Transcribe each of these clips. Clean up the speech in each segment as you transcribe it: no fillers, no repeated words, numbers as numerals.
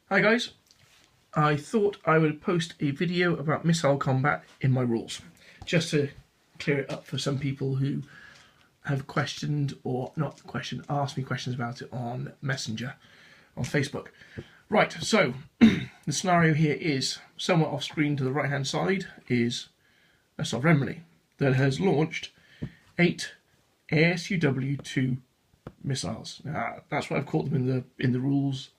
Hi guys, I thought I would post a video about missile combat in my rules, just to clear it up for some people who have questioned, or not questioned, asked me questions about it on Messenger, on Facebook. Right, so the scenario here is, somewhat off screen to the right hand side is a sovereign Emily that has launched 8 ASUW-2 missiles. Now, that's what I've called them in the rules.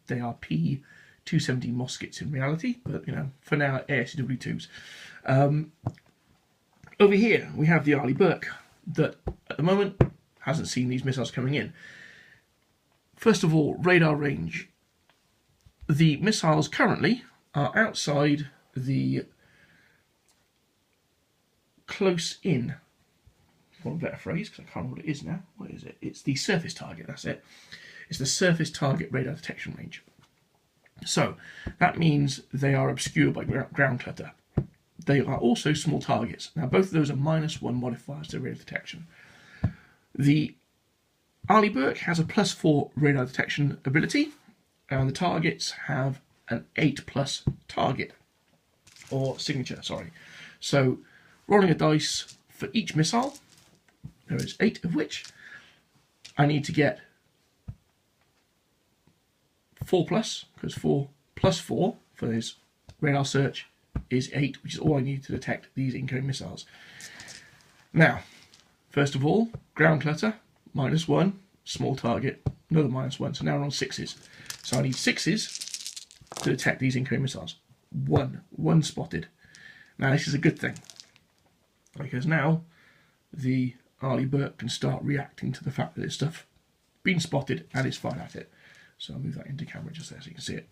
They are P270 muskets in reality, but for now, ASUW-2s. Over here we have the Arleigh Burke that at the moment hasn't seen these missiles coming in. First of all, radar range. The missiles currently are outside the close in, for a better phrase, because I can't remember what it is now. What is it? It's the surface target, that's it. It's the surface target radar detection range. So that means they are obscured by ground clutter. They are also small targets. Now both of those are -1 modifiers to radar detection. The Arleigh Burke has a +4 radar detection ability, and the targets have an 8+ target, or signature, sorry. So rolling a dice for each missile, there is 8 of which I need to get 4+, because 4 + 4 for this radar search is 8, which is all I need to detect these incoming missiles. Now, first of all, ground clutter, -1, small target, another -1, so now we're on 6s. So I need 6s to detect these incoming missiles. One spotted. Now this is a good thing, because now the Arleigh Burke can start reacting to the fact that this stuff been spotted and is fired at it. So I'll move that into camera just there so you can see it.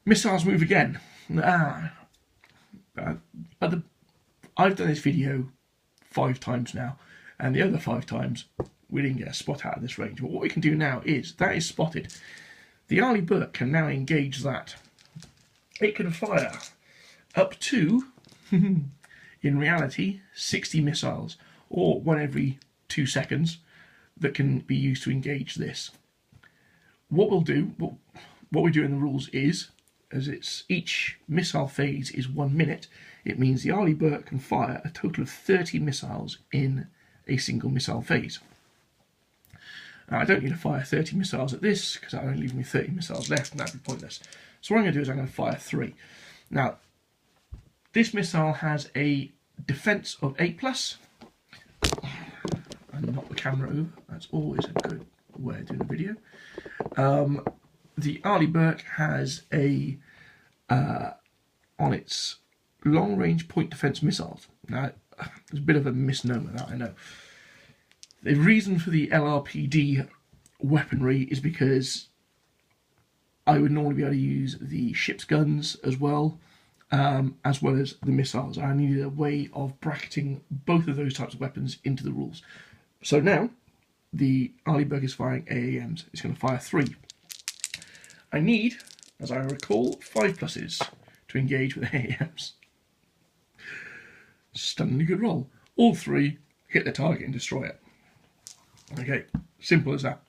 Missiles move again. I've done this video 5 times now, and the other 5 times we didn't get a spot out of this range. But what we can do now is, that is spotted. The Arleigh Burke can now engage that. It can fire up to, in reality, 60 missiles, or 1 every 2 seconds, that can be used to engage this. What we'll do, what we do in the rules is, as it's each missile phase is 1 minute, it means the Arleigh Burke can fire a total of 30 missiles in a single missile phase. Now, I don't need to fire 30 missiles at this, because that only leaves me 30 missiles left, and that'd be pointless. So what I'm going to do is I'm going to fire 3. Now, this missile has a defense of 8+, and knock the camera over. That's always a good way of doing a video. The Arleigh Burke has a on its long-range point defense missiles. Now, there's a bit of a misnomer, that I know. The reason for the LRPD weaponry is because I would normally be able to use the ship's guns as well as the missiles. I needed a way of bracketing both of those types of weapons into the rules. So now, the Arleigh Burke is firing AAMs. It's going to fire 3. I need, as I recall, 5+s to engage with AAMs. Stunningly good roll. All 3 hit the target and destroy it. Okay, simple as that.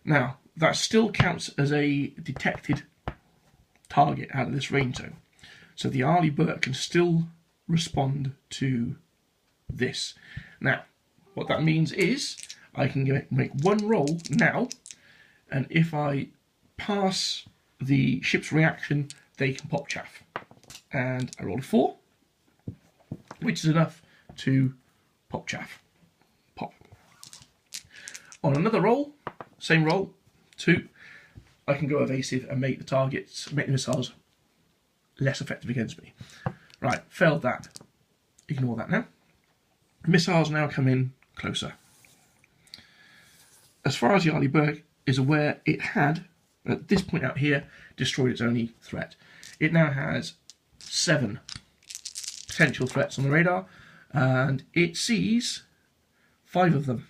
Now, that still counts as a detected target out of this range zone. So the Arleigh Burke can still respond to this. Now, what that means is I can make 1 roll now, and if I pass the ship's reaction, they can pop chaff. And I rolled a 4, which is enough to pop chaff. Pop. On another roll, same roll, 2, I can go evasive and make the missiles less effective against me. Right, failed that. Ignore that now. Missiles now come in closer. As far as the Arleigh Burke is aware, it had, at this point out here, destroyed its only threat. It now has 7 potential threats on the radar, and it sees 5 of them.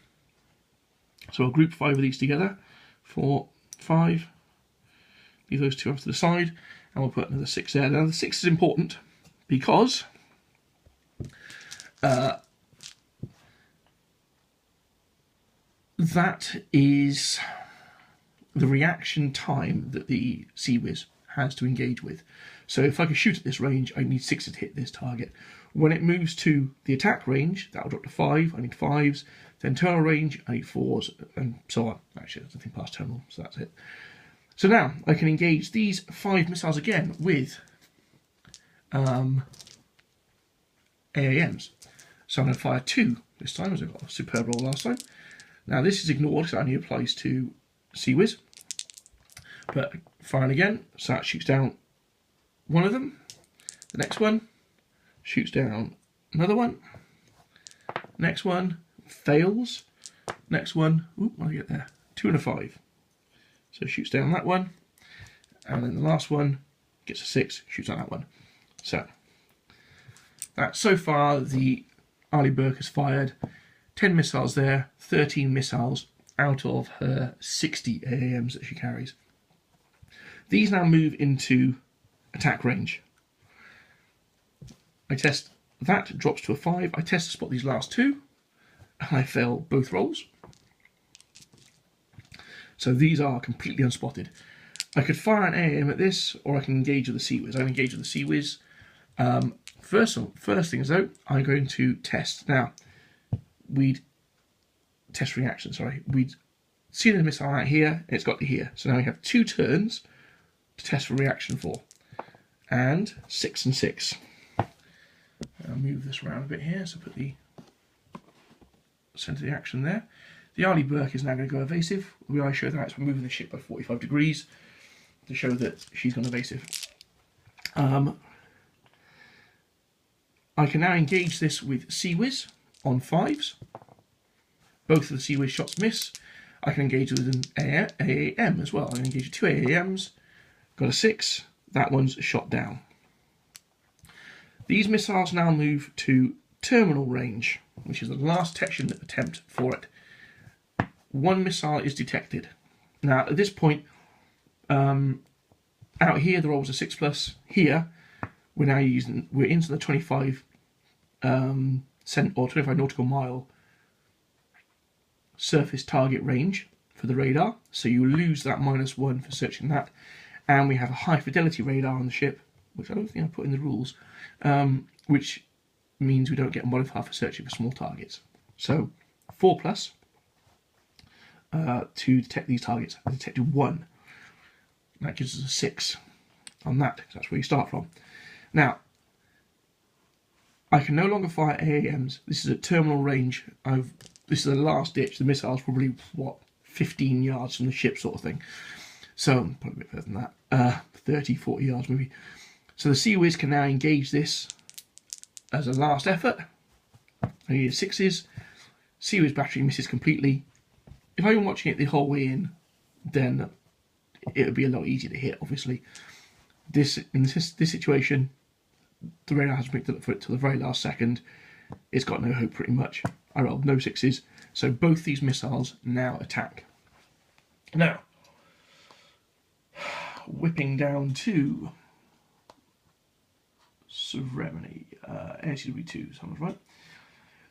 So I'll group 5 of these together. 4, 5. Leave those 2 off to the side, and we'll put another 6 there. Now the 6 is important because that is the reaction time that the Sea-Whiz has to engage with. So if I can shoot at this range, I need 6s to hit this target. When it moves to the attack range, that will drop to 5, I need 5s. Then terminal range, I need 4s, and so on. Actually, there's nothing past terminal, so that's it. So now I can engage these 5 missiles again with AAMs. So I'm going to fire 2 this time, as I got a superb roll last time. Now this is ignored, because that only applies to Sea-Whiz. But firing again, so that shoots down one of them. The next one shoots down another one. Next one fails. Next one, what did I get there? 2 and a 5. So shoots down that one. And then the last one gets a 6, shoots down that one. So so far the Arleigh Burke has fired 10 missiles there, 13 missiles out of her 60 AAMs that she carries. These now move into attack range. I test that, drops to a 5. I test to spot these last 2, and I fail both rolls. So these are completely unspotted. I could fire an AAM at this, or I can engage with the Sea-Whiz. I engage with the Sea-Whiz. First thing is though, I'm going to test. Now, we'd see the missile out here, and it's got to here. So now we have 2 turns to test for reaction for. And 6 and 6. I'll move this around a bit here, so put the centre of the action there. The Arleigh Burke is now going to go evasive. The way I show that is we're moving the ship by 45 degrees to show that she's gone evasive. I can now engage this with Sea-Whiz on 5s. Both of the Sea-Whiz shots miss. I can engage with an AAM as well. I can engage with 2 AAMs, got a 6, that one's shot down. These missiles now move to terminal range, which is the last detection attempt for it. 1 missile is detected. Now at this point, out here the roll was a 6+. Here we're into the 25 25 nautical mile surface target range for the radar. So you lose that -1 for searching that, and we have a high fidelity radar on the ship, which I don't think I put in the rules, which means we don't get a modifier for searching for small targets. So 4+ to detect these targets. I detected 1. That gives us a 6 on that, because that's where you start from. Now, I can no longer fire AAMs. This is at terminal range. This is the last ditch. The missile's probably, 15 yards from the ship sort of thing. So, probably a bit further than that. 30, 40 yards maybe. So the Sea-Whiz can now engage this as a last effort. I need 6s. Sea-Whiz battery misses completely. If I've been watching it the whole way in, then it would be a lot easier to hit, obviously. In this situation, the radar hasn't picked up for it till the very last second. It's got no hope pretty much. I rolled no 6s, so both these missiles now attack. Now, whipping down to Serenity, ASUW2, sounds right.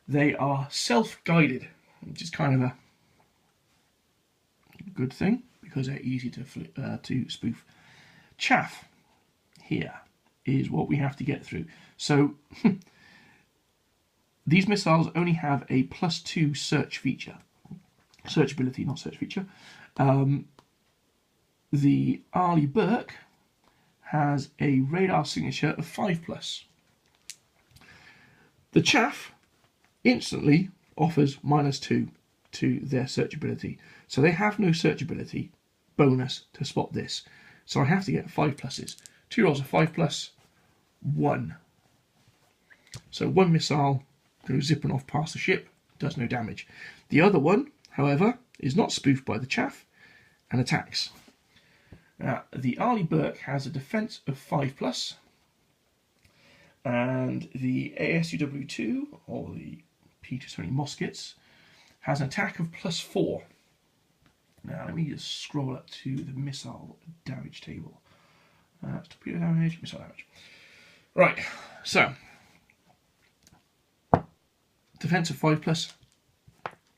They are self-guided, which is kind of a good thing because they're easy to spoof. Chaff here is what we have to get through. So these missiles only have a +2 search feature. Searchability, not search feature. The Arleigh Burke has a radar signature of 5+. The Chaff instantly offers -2 to their searchability. So they have no searchability bonus to spot this. So I have to get 5+. 2 rolls of 5+, 1. So 1 missile goes zipping off past the ship, does no damage. The other one, however, is not spoofed by the Chaff and attacks. Now, the Arleigh Burke has a defence of 5+, and the ASUW2, or the P220 Muskets, has an attack of +4. Now, let me just scroll up to the missile damage table. Torpedo damage, missile damage. Right, so defense of 5+,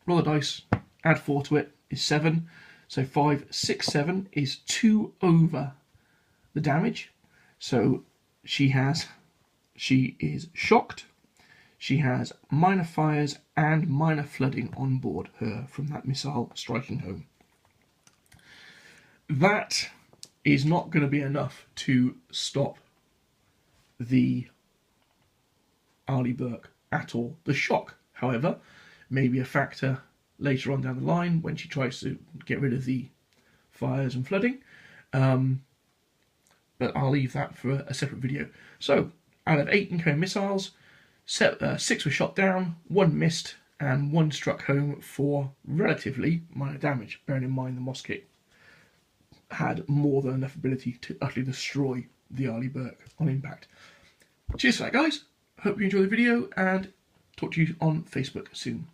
roll the dice, add 4 to it, is 7. So 5, 6, 7 is 2 over the damage. So she is shocked. She has minor fires and minor flooding on board her from that missile striking home. That is not going to be enough to stop the Arleigh Burke at all. The shock, however, may be a factor later on down the line when she tries to get rid of the fires and flooding. But I'll leave that for a separate video. So, out of 8 incoming missiles, 6 were shot down, 1 missed, and 1 struck home for relatively minor damage, bearing in mind the Moskit had more than enough ability to utterly destroy the Arleigh Burke on impact. Cheers for that, guys. Hope you enjoyed the video, and talk to you on Facebook soon.